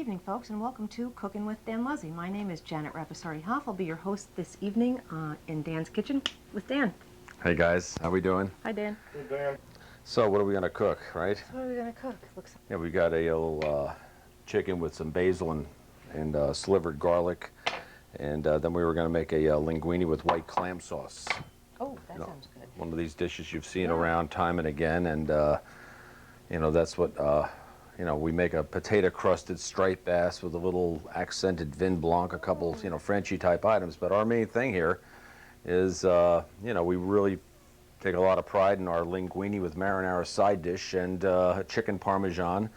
evening, folks, and welcome to Cooking with Dan Luzzi. My name is Janet Rapasardi-Hoff. I'll be your host this evening in Dan's kitchen with Dan. Hey guys, how we doing? Hi, Dan. Hey, Dan. So what are we gonna cook, right? What are we going to cook? Looks Yeah, we got a little chicken with some basil and slivered garlic, and then we were gonna make a linguine with white clam sauce. Oh, that No. sounds good. One of these dishes you've seen Yeah. around time and again, and you know that's what we make a potato crusted striped bass with a little accented vin blanc, a couple Frenchy type items. But our main thing here is we really take a lot of pride in our linguine with marinara side dish and chicken parmesan.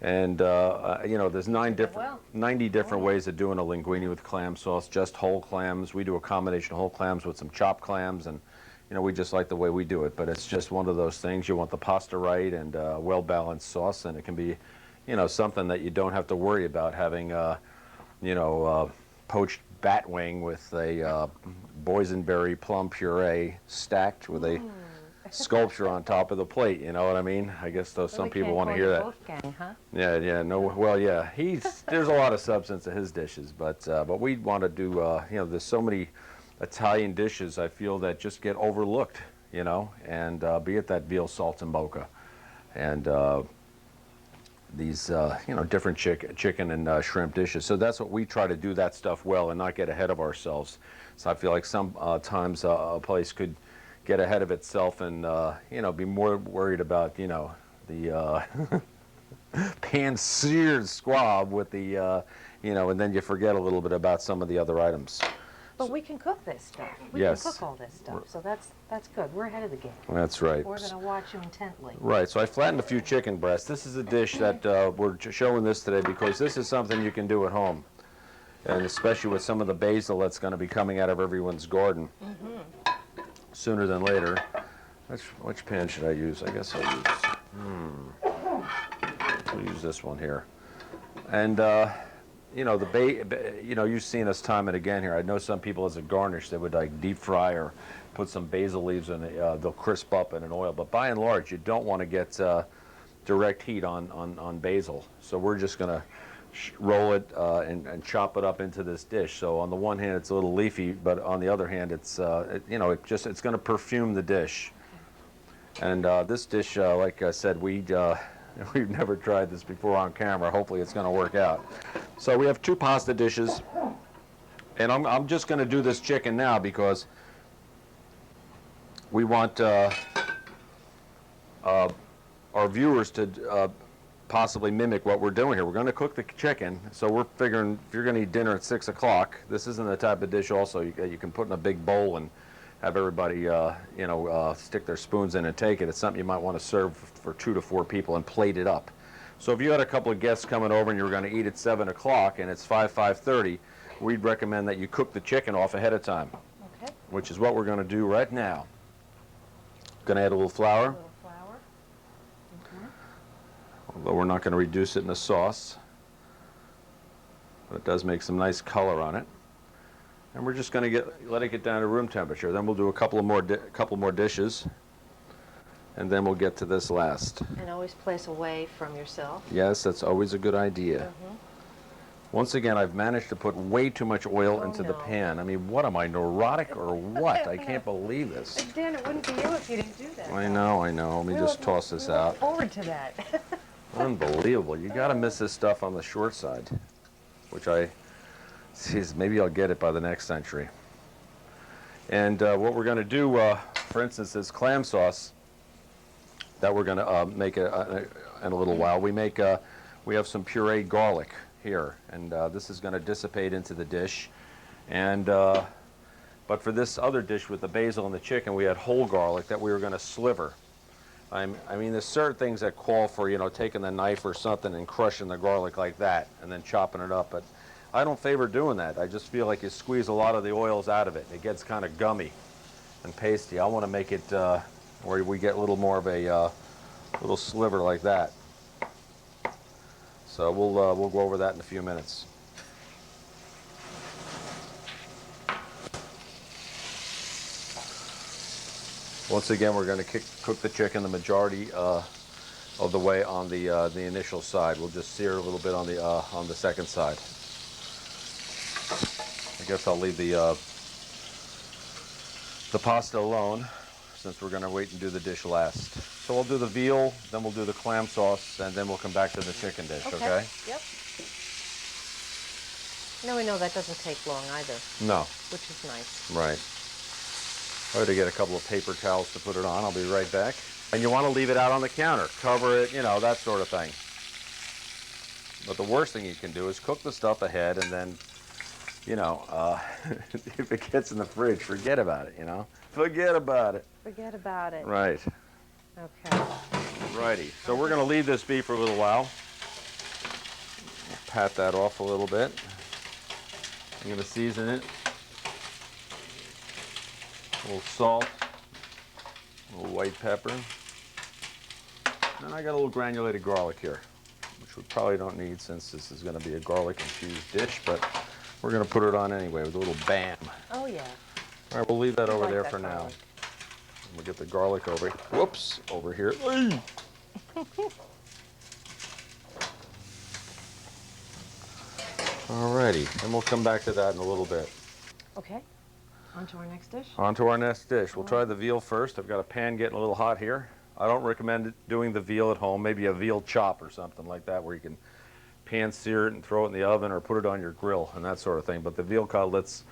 And there's 90 different ways of doing a linguine with clam sauce, just whole clams. We do a combination of whole clams with some chopped clams, and we just like the way we do it. But it's just one of those things. You want the pasta right and well-balanced sauce, and it can be, something that you don't have to worry about having, poached bat wing with a boysenberry plum puree stacked with a sculpture on top of the plate. You know what I mean? I guess some people want to hear that. Wolfgang, huh? Yeah, no, well, yeah, there's a lot of substance to his dishes, but we want to do, there's so many Italian dishes I feel that just get overlooked, and be it that veal saltimbocca, and these, different chicken and shrimp dishes. So that's what we try to do, that stuff well and not get ahead of ourselves. So I feel like sometimes a place could get ahead of itself and, be more worried about, the pan-seared squab with the, and then you forget a little bit about some of the other items. But we can cook this stuff. We Yes. can cook all this stuff, so that's good. We're ahead of the game. That's right. We're going to watch you intently. Right, so I flattened a few chicken breasts. This is a dish that we're showing this today because this is something you can do at home, and especially with some of the basil that's going to be coming out of everyone's garden sooner than later. Which pan should I use? I guess we'll use this one here. And you've seen us time and again here. I know some people as a garnish they would like deep fry or put some basil leaves in it. They'll crisp up in an oil. But by and large, you don't want to get direct heat on basil. So we're just going to roll it and chop it up into this dish. So on the one hand, it's a little leafy, but on the other hand, it's it's going to perfume the dish. And this dish, like I said, we've never tried this before on camera. Hopefully, it's going to work out. So we have two pasta dishes, and I'm just going to do this chicken now because we want our viewers to possibly mimic what we're doing here. We're going to cook the chicken, so we're figuring if you're going to eat dinner at 6 o'clock, this isn't the type of dish also you can put in a big bowl and have everybody stick their spoons in and take it. It's something you might want to serve for 2 to 4 people and plate it up. So if you had a couple of guests coming over and you were going to eat at 7 o'clock and it's 5:30, we'd recommend that you cook the chicken off ahead of time, Okay. which is what we're going to do right now. Going to add a little flour. A little flour. Although we're not going to reduce it in the sauce, but it does make some nice color on it. And we're just going to let it get down to room temperature. Then we'll do a couple more dishes, and then we'll get to this last. And always place away from yourself. Yes, that's always a good idea. Once again, I've managed to put way too much oil into the pan. I mean, what am I, neurotic or what? I can't believe this. Dan, it wouldn't be you if you didn't do that. I know. Let me just toss this out. Look forward to that. Unbelievable. You got to miss this stuff on the short side, which maybe I'll get it by the next century. And what we're going to do, for instance, is clam sauce that we're going to make in a little while. We have some pureed garlic here, and this is going to dissipate into the dish. And but for this other dish with the basil and the chicken, we had whole garlic that we were going to sliver. I mean, there's certain things that call for, taking the knife or something and crushing the garlic like that and then chopping it up. But I don't favor doing that. I just feel like you squeeze a lot of the oils out of it. It gets kind of gummy and pasty. I want to make it where we get a little more of a little sliver like that. So we'll go over that in a few minutes. Once again, we're going to cook the chicken the majority of the way on the initial side. We'll just sear a little bit on the second side. I guess I'll leave the pasta alone, since we're going to wait and do the dish last. So we'll do the veal, then we'll do the clam sauce, and then we'll come back to the chicken dish, okay? Yep. Now we know that doesn't take long either, No. which is nice. Right. I had to get a couple of paper towels to put it on. I'll be right back. And you want to leave it out on the counter. Cover it, you know, that sort of thing. But the worst thing you can do is cook the stuff ahead and then, you know, if it gets in the fridge, forget about it, you know? Forget about it. Forget about it. Right. Okay. Righty. So we're going to leave this beef for a little while. Pat that off a little bit. I'm going to season it. A little salt, a little white pepper. And I got a little granulated garlic here, which we probably don't need since this is going to be a garlic infused dish, but we're going to put it on anyway with a little bam. Oh, yeah. All right, we'll leave that over like there that for now. garlic. We'll get the garlic over, whoops, over here. Alrighty, and we'll come back to that in a little bit. Okay. On to our next dish. On to our next dish. We'll try the veal first. I've got a pan getting a little hot here. I don't recommend doing the veal at home. Maybe a veal chop or something like that where you can pan sear it and throw it in the oven or put it on your grill and that sort of thing. But the veal cutlets,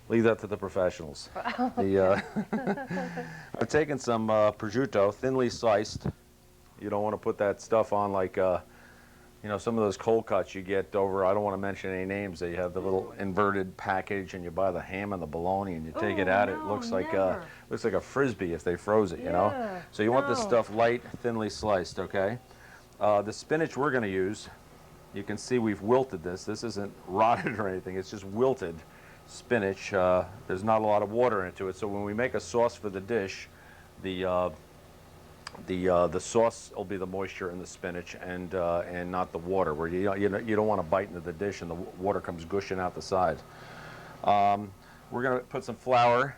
leave that to the professionals. I've taken some prosciutto, thinly sliced. You don't want to put that stuff on like, you know, some of those cold cuts you get over, I don't want to mention any names, they have the little inverted package and you buy the ham and the bologna and you take it out. It looks like a Frisbee if they froze it, you know? So you want this stuff light, thinly sliced, okay? The spinach we're going to use, you can see we've wilted this. This isn't rotted or anything, it's just wilted spinach. There's not a lot of water into it, so when we make a sauce for the dish, the sauce will be the moisture in the spinach and not the water, where you don't want to bite into the dish and the water comes gushing out the side. We're going to put some flour.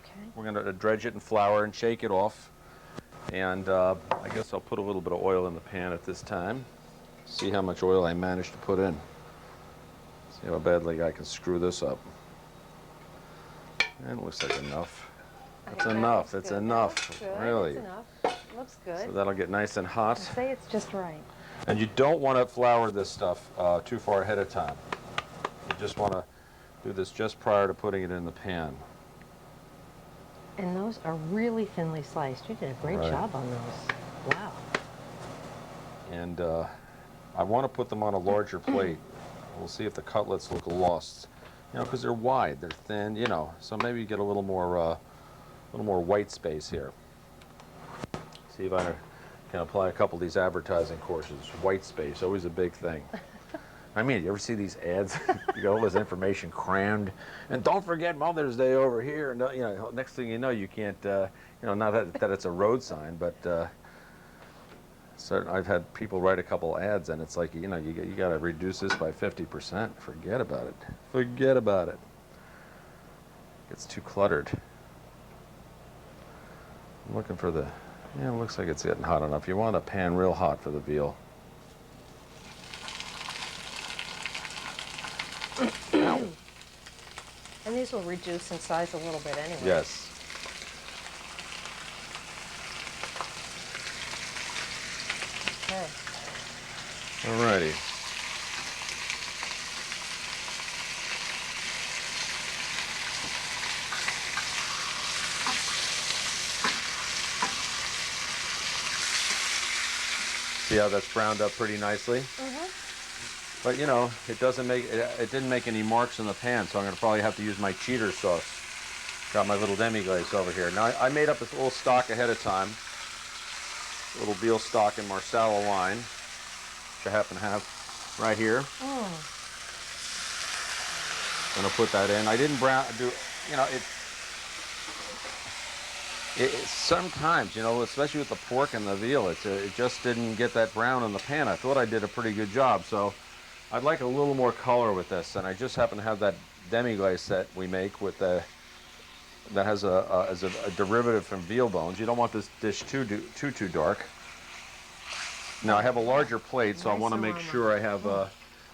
Okay. We're going to dredge it in flour and shake it off. And I guess I'll put a little bit of oil in the pan at this time. See how much oil I managed to put in. See how badly I can screw this up. And it looks like enough. That's enough. It's enough. Really. It's enough. Looks good. So that'll get nice and hot. I'd say it's just right. And you don't want to flour this stuff too far ahead of time. You just want to do this just prior to putting it in the pan. And those are really thinly sliced. You did a great job on those. Wow. And I want to put them on a larger plate. We'll see if the cutlets look lost. You know, because they're wide, they're thin, you know. So maybe you get a little more white space here. See if I can apply a couple of these advertising courses. White space, always a big thing. I mean, you ever see these ads? You got all this information crammed, and don't forget Mother's Day over here. And you know, next thing you know, you can't. You know, not that it's a road sign, but I've had people write a couple ads, and it's like, you know, you got to reduce this by 50%. Forget about it. Forget about it. It's too cluttered. I'm looking for the. Yeah, it looks like it's getting hot enough. You want a pan real hot for the veal. And these will reduce in size a little bit anyway. Yes. Okay. Alrighty. See how that's browned up pretty nicely? But you know, it didn't make any marks in the pan, so I'm going to probably have to use my cheater sauce. Got my little demi-glace over here. Now I made up this little stock ahead of time. A little veal stock in Marsala wine, which I happen to have right here. Going to put that in. I didn't you know, sometimes, you know, especially with the pork and the veal, it just didn't get that brown in the pan. I thought I did a pretty good job, so I'd like a little more color with this, and I just happen to have that demi-glace that we make with that has as a derivative from veal bones. You don't want this dish too dark. Now I have a larger plate, so I Nice want to make aroma. sure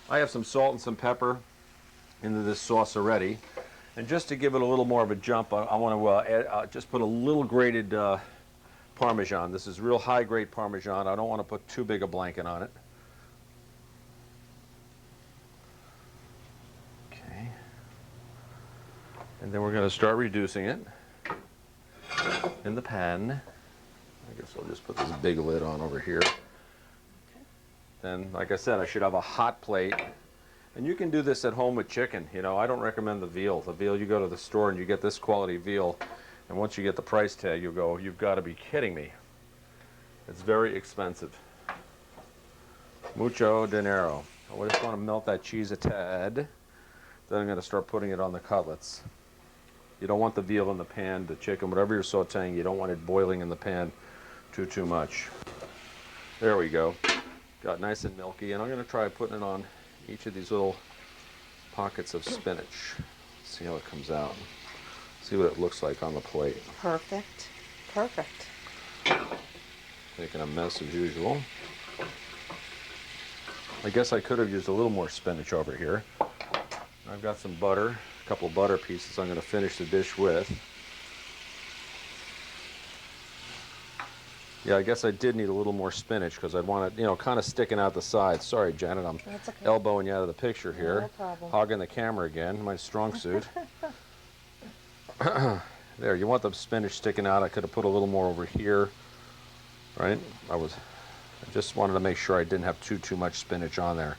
I have some salt and some pepper into this sauce already. And just to give it a little more of a jump, I want to just put a little grated Parmesan. This is real high grade Parmesan. I don't want to put too big a blanket on it. Okay. And then we're going to start reducing it in the pan. I guess I'll just put this big lid on over here. Then, like I said, I should have a hot plate. And you can do this at home with chicken. You know, I don't recommend the veal. The veal, you go to the store and you get this quality veal, and once you get the price tag, you go, you've got to be kidding me. It's very expensive. Mucho dinero. I just want to melt that cheese a tad. Then I'm going to start putting it on the cutlets. You don't want the veal in the pan, the chicken, whatever you're sauteing, you don't want it boiling in the pan too much. There we go. Got nice and milky, and I'm going to try putting it on each of these little pockets of spinach. See how it comes out. See what it looks like on the plate. Perfect. Perfect. Making a mess as usual. I guess I could have used a little more spinach over here. I've got some butter, a couple of butter pieces I'm going to finish the dish with. Yeah, I guess I did need a little more spinach because I'd want it, you know, kind of sticking out the sides. Sorry, Janet, I'm That's okay. elbowing you out of the picture here. No problem. Hogging the camera again, my strong suit. There, you want the spinach sticking out. I could have put a little more over here, right? I just wanted to make sure I didn't have too much spinach on there.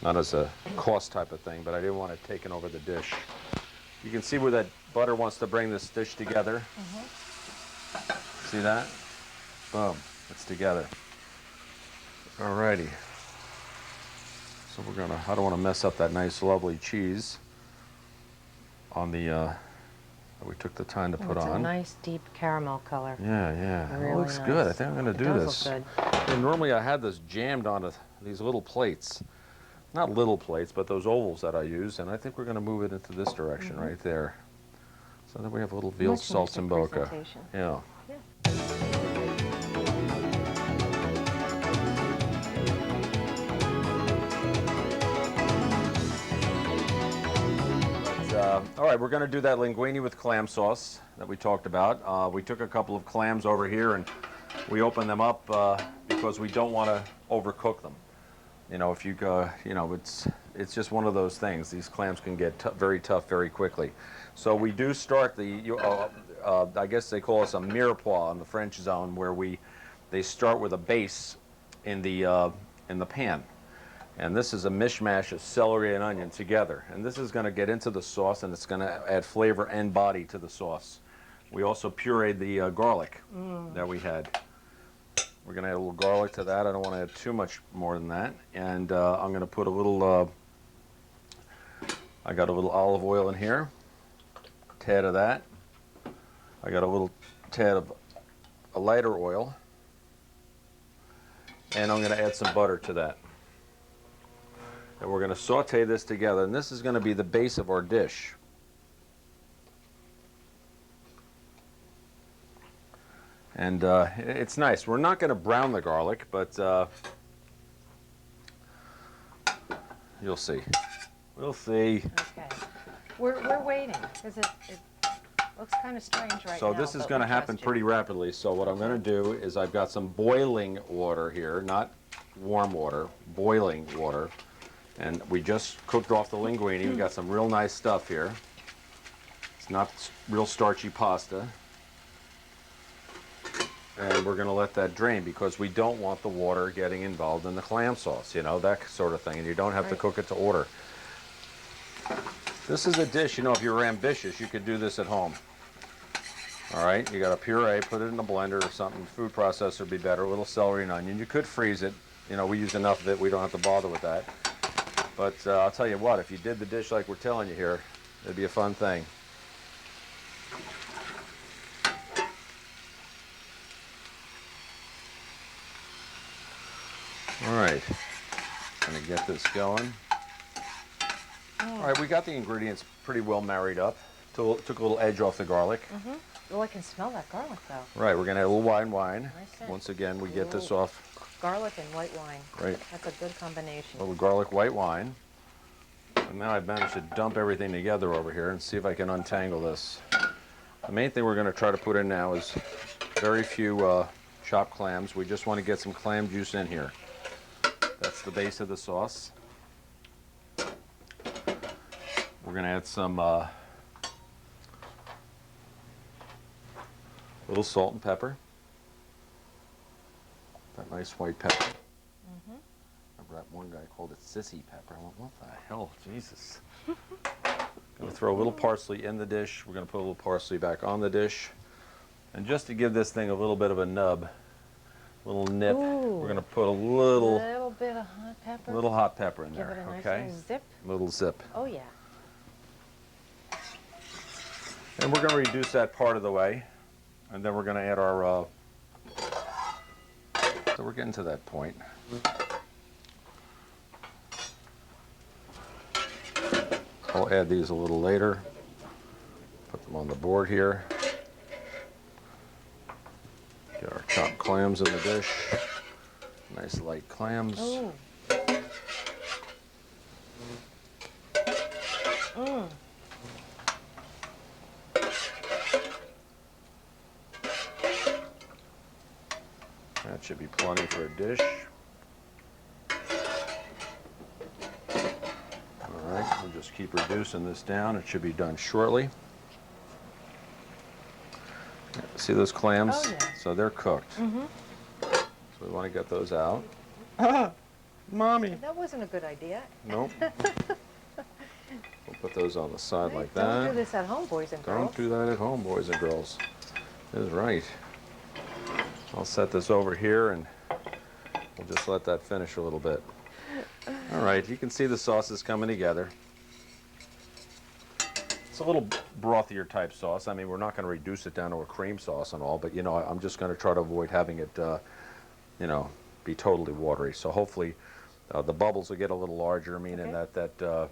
Not as a cost type of thing, but I didn't want it taking over the dish. You can see where that butter wants to bring this dish together. See that? Boom, it's together. Alrighty. So we're gonna, I don't want to mess up that nice lovely cheese on the, that we took the time to put It's on. a nice deep caramel color. Yeah, it Really looks good. I nice. think I'm gonna It do does this. look And normally I had this jammed onto these little plates. Not little plates, but those ovals that I use, and I think we're gonna move it into this direction right there. So then we have a little veal Much nicer saltimbocca. presentation. Yeah. All right, we're going to do that linguine with clam sauce that we talked about. We took a couple of clams over here and we opened them up because we don't want to overcook them. You know, if you go, you know, it's just one of those things. These clams can get very tough very quickly. So we do start the, I guess they call us a mirepoix in the French zone, where they start with a base in the pan. And this is a mishmash of celery and onion together. And this is going to get into the sauce, and it's going to add flavor and body to the sauce. We also pureed the garlic that we had. We're going to add a little garlic to that. I don't want to add too much more than that. And I'm going to put a little, I got a little olive oil in here, a tad of that. I got a little tad of a lighter oil. And I'm going to add some butter to that. And we're going to saute this together, and this is going to be the base of our dish. And it's nice. We're not going to brown the garlic, but you'll see. We'll see. Okay. We're waiting because it looks kind of strange right now. So this is going to happen pretty rapidly. So what I'm going to do is I've got some boiling water here, not warm water, boiling water. And we just cooked off the linguine. We got some real nice stuff here. It's not real starchy pasta. And we're going to let that drain because we don't want the water getting involved in the clam sauce, you know, that sort of thing. And you don't have to cook it to order. This is a dish, you know, if you're ambitious, you could do this at home. All right, you got a puree, put it in a blender or something. Food processor would be better. A little celery and onion. You could freeze it. You know, we use enough of it. We don't have to bother with that. But I'll tell you what, if you did the dish like we're telling you here, it'd be a fun thing. All right, gonna get this going. All right, we got the ingredients pretty well married up. Took a little edge off the garlic. Oh, I can smell that garlic though. Right, we're gonna add a little wine. Nice scent. Once again, we get this off Garlic and white wine. Right. That's a good combination. A little garlic white wine. And now I've managed to dump everything together over here and see if I can untangle this. The main thing we're going to try to put in now is very few chopped clams. We just want to get some clam juice in here. That's the base of the sauce. We're going to add some little salt and pepper. That nice white pepper. Remember that one guy called it sissy pepper. I went, what the hell? Jesus. Going to throw a little parsley in the dish. We're going to put a little parsley back on the dish. And just to give this thing a little bit of a nub, little nip, Ooh. we're going to put a little bit of hot pepper. hot pepper in Give there, it a nice okay? little zip. Little zip. Oh yeah. And we're going to reduce that part of the way. And then we're going to add our, so we're getting to that point. I'll add these a little later. Put them on the board here. Get our chopped clams in the dish. Nice light clams. Ooh. Mm. That should be plenty for a dish. All right, we'll just keep reducing this down. It should be done shortly. See those clams? Oh, yeah. So they're cooked. Mm-hmm. So we want to get those out. Ah, Mommy. That wasn't a good idea. Nope. We'll put those on the side Hey, like don't that. do this at home, boys and girls. Don't do that at home, boys and girls. That is right. I'll set this over here and we'll just let that finish a little bit. All right, you can see the sauces coming together. It's a little brothier type sauce. I mean, we're not going to reduce it down to a cream sauce and all, but you know, I'm just going to try to avoid having it, you know, be totally watery. So hopefully the bubbles will get a little larger, meaning that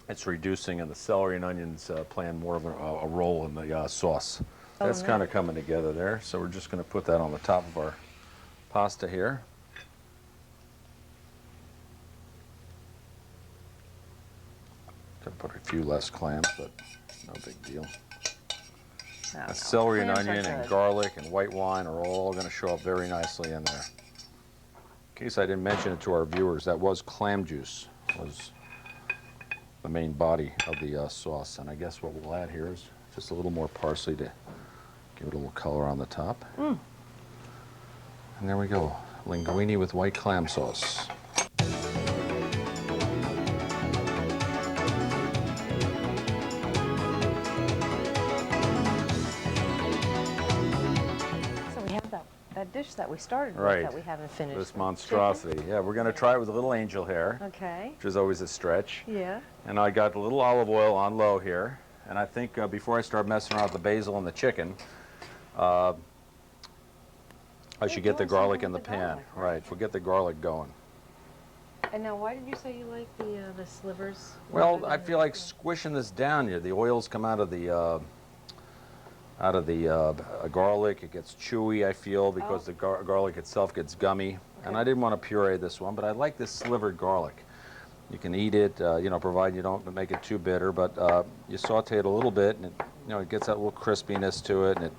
it's reducing and the celery and onions playing more of a role in the sauce. Oh, That's nice. kind of coming together there. So we're just going to put that on the top of our pasta here. Could put a few less clams, but no big deal. No, That celery and clams are onion and good. garlic and white wine are all going to show up very nicely in there. In case I didn't mention it to our viewers, that was clam juice, was the main body of the sauce. And I guess what we'll add here is just a little more parsley to give it a little color on the top. Mm. And there we go, linguine with white clam sauce. So we have that dish that we started Right. with that we haven't finished. This the monstrosity. Yeah, we're going to try it with a little angel hair, chicken. Okay. which is always a stretch. Yeah. And I got a little olive oil on low here. And I think before I start messing around with the basil and the chicken, I should get the doing garlic something in the with the pan. garlic, Right, we'll get the garlic going. And now, why did you say you like the slivers? Well, rather I than feel like the- squishing this down here. The oils come out of the garlic. It gets chewy, I feel, because Oh. the garlic itself gets gummy. And Okay. I didn't want to puree this one, but I like this slivered garlic. You can eat it, you know, provided you don't make it too bitter. But you saute it a little bit, and it gets that little crispiness to it. And it,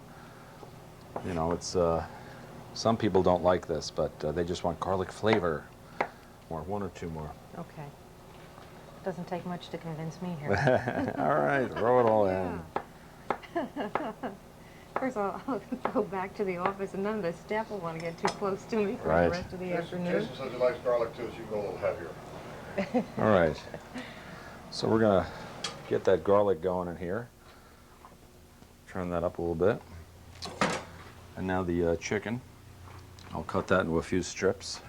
you know, it's some people don't like this, but they just want garlic flavor. More, one or two more. Okay. Doesn't take much to convince me here. All right, throw it all in. First of all, I'll go back to the office, and none of the staff will want to get too close to me for Right. the rest of the afternoon. Jason says he likes garlic too, so you can go a little heavier. All right. So we're gonna get that garlic going in here. Turn that up a little bit. And now the chicken. I'll cut that into a few strips.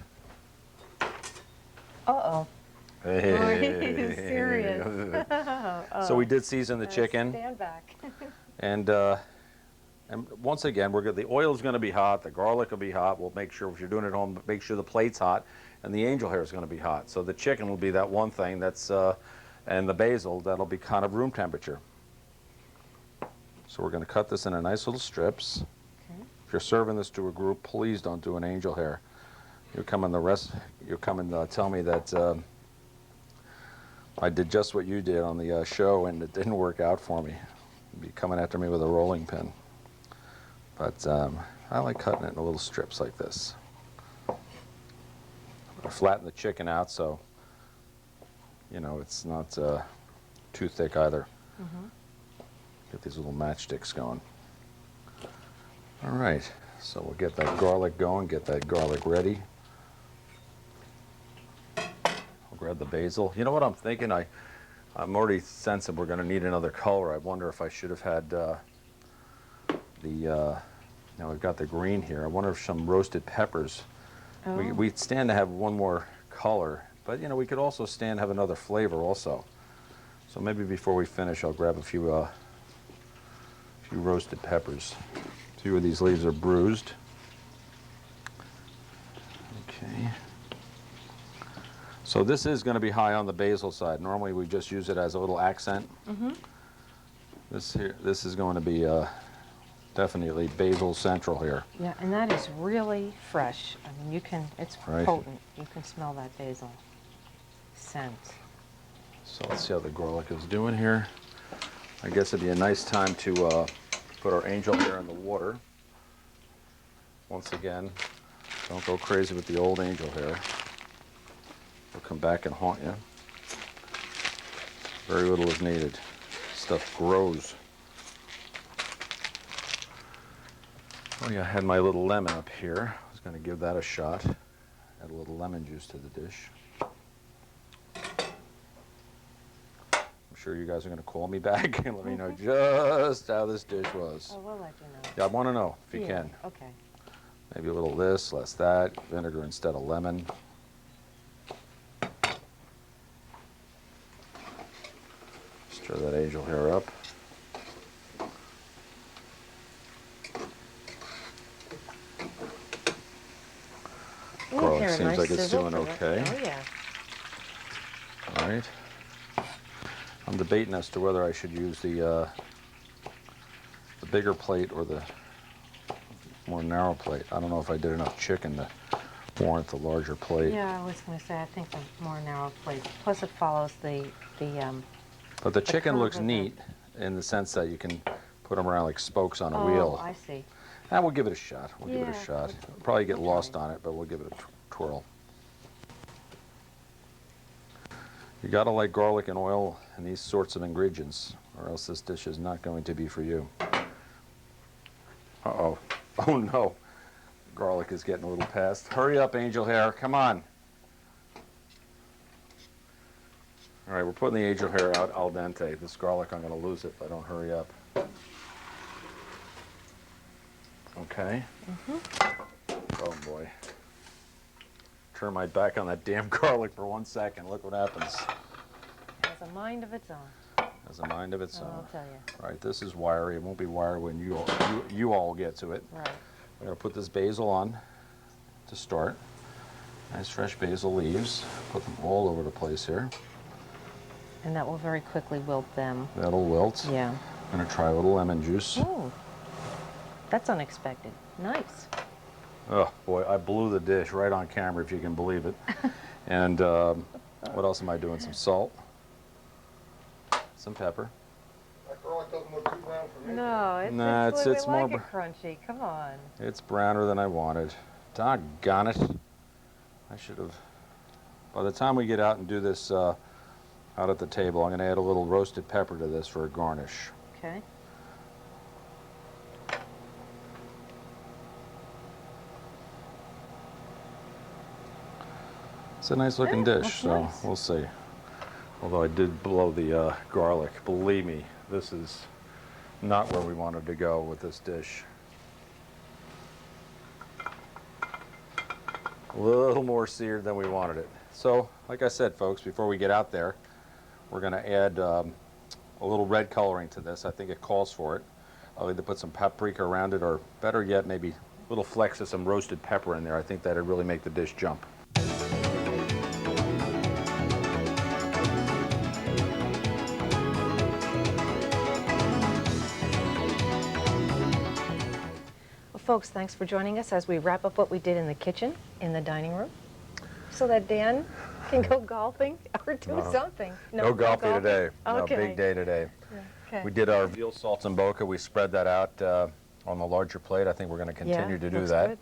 Uh-oh. Hey. serious. So we did season the chicken, Stand back. and once again, the oil's going to be hot, the garlic will be hot. We'll make sure, if you're doing it at home, make sure the plate's hot, and the angel hair is going to be hot. So the chicken will be that one thing that's, and the basil, that'll be kind of room temperature. So we're going to cut this into nice little strips. Okay. If you're serving this to a group, please don't do an angel hair. You'll come in tell me that I did just what you did on the show and it didn't work out for me. You'd be coming after me with a rolling pin. But I like cutting it in little strips like this. I flatten the chicken out so, you know, it's not too thick either. Get these little matchsticks going. All right, so we'll get that garlic going, get that garlic ready. I'll grab the basil. You know what I'm thinking? I'm already sensing we're going to need another color. I wonder if I should have had now we've got the green here. I wonder if some roasted peppers. Oh. We stand to have one more color, but you know, we could also stand to have another flavor also. So maybe before we finish, I'll grab a few roasted peppers. A few of these leaves are bruised. Okay. So this is going to be high on the basil side. Normally we just use it as a little accent. This is going to be definitely basil central here. Yeah, and that is really fresh. I mean, it's Right. potent. You can smell that basil scent. So let's see how the garlic is doing here. I guess it'd be a nice time to put our angel hair in the water. Once again, don't go crazy with the old angel hair. It'll come back and haunt you. Very little is needed. Stuff grows. Oh yeah, I had my little lemon up here. I was going to give that a shot. Add a little lemon juice to the dish. I'm sure you guys are going to call me back and let me know just how this dish was. Oh, we'll let you know. Yeah, I want to know if you Yeah, can. okay. Maybe a little this, less that, vinegar instead of lemon. Stir that angel hair up. Garlic Hear a seems nice like it's sizzle doing to it. okay. Oh, yeah. All right. I'm debating as to whether I should use the bigger plate or the more narrow plate. I don't know if I did enough chicken to warrant the larger plate. Yeah, I was going to say, I think the more narrow plate. Plus it follows the But the chicken curve looks of the- neat in the sense that you can put them around like spokes on a oh, wheel. I see. And we'll give it a shot. We'll give it Yeah, a shot. we'll- Probably get we'll lost try. on it, but we'll give it a twirl. You gotta like garlic and oil and these sorts of ingredients, or else this dish is not going to be for you. Uh-oh. Oh no. Garlic is getting a little past. Hurry up, angel hair. Come on. All right, we're putting the angel hair out al dente. This garlic, I'm going to lose it if I don't hurry up. Okay. Oh boy. Turn my back on that damn garlic for 1 second. Look what happens. It has a mind of its own. Has a mind of its Oh, own. I'll tell you. All right, this is wiry. It won't be wiry when you all get to it. Right. I'm going to put this basil on to start. Nice fresh basil leaves. Put them all over the place here. And that will very quickly wilt them. That'll wilt. Yeah. I'm going to try a little lemon juice. Oh, that's unexpected. Nice. Oh boy, I blew the dish right on camera, if you can believe it. And what else am I doing? Some salt, some pepper. That garlic doesn't look too brown for me. No, it's, Nah, it's, it's we more like it crunchy. Come on. It's browner than I wanted. Doggone it. I should have. By the time we get out and do this out at the table, I'm going to add a little roasted pepper to this for a garnish. Okay. It's a nice looking Yeah, dish, looks so nice. we'll see. Although I did blow the garlic. Believe me, this is not where we wanted to go with this dish. A little more seared than we wanted it. So, like I said, folks, before we get out there, we're going to add a little red coloring to this. I think it calls for it. I'll either put some paprika around it, or better yet, maybe little flecks of some roasted pepper in there. I think that'd really make the dish jump. Well, folks, thanks for joining us as we wrap up what we did in the kitchen, in the dining room, so that Dan can go golfing or do something. No golfing today. No, Okay. big day today. Okay. We did our veal saltimbocca. We spread that out on the larger plate. I think we're going to continue to do looks that. good.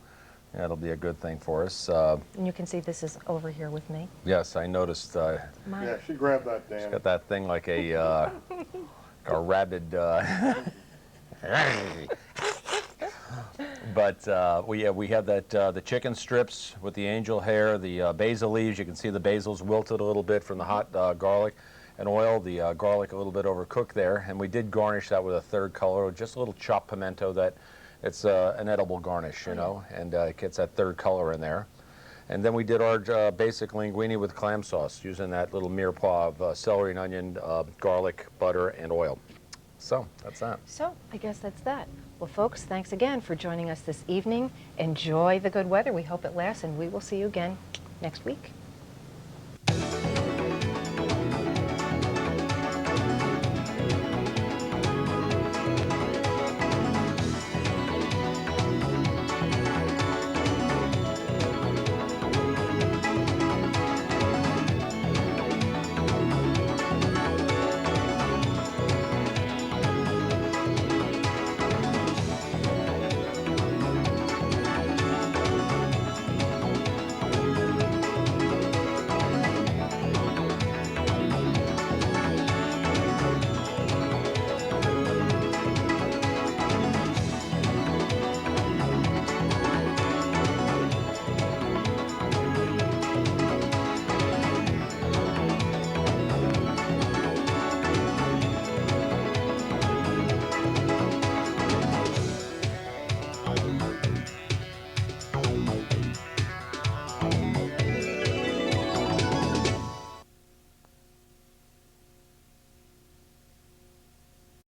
Yeah, it'll be a good thing for us. And you can see this is over here with me. Yes, I noticed. Mine. Yeah, she grabbed that, Dan. Got that thing like a rabid. But we have that the chicken strips with the angel hair, the basil leaves. You can see the basil's wilted a little bit from the hot garlic and oil. The garlic a little bit overcooked there, and we did garnish that with a third color, just a little chopped pimento. That it's an edible garnish, you know, and it gets that third color in there. And then we did our basic linguine with clam sauce, using that little mirepoix of celery and onion, garlic, butter, and oil. So that's that. So I guess that's that. Well, folks, thanks again for joining us this evening. Enjoy the good weather. We hope it lasts, and we will see you again next week.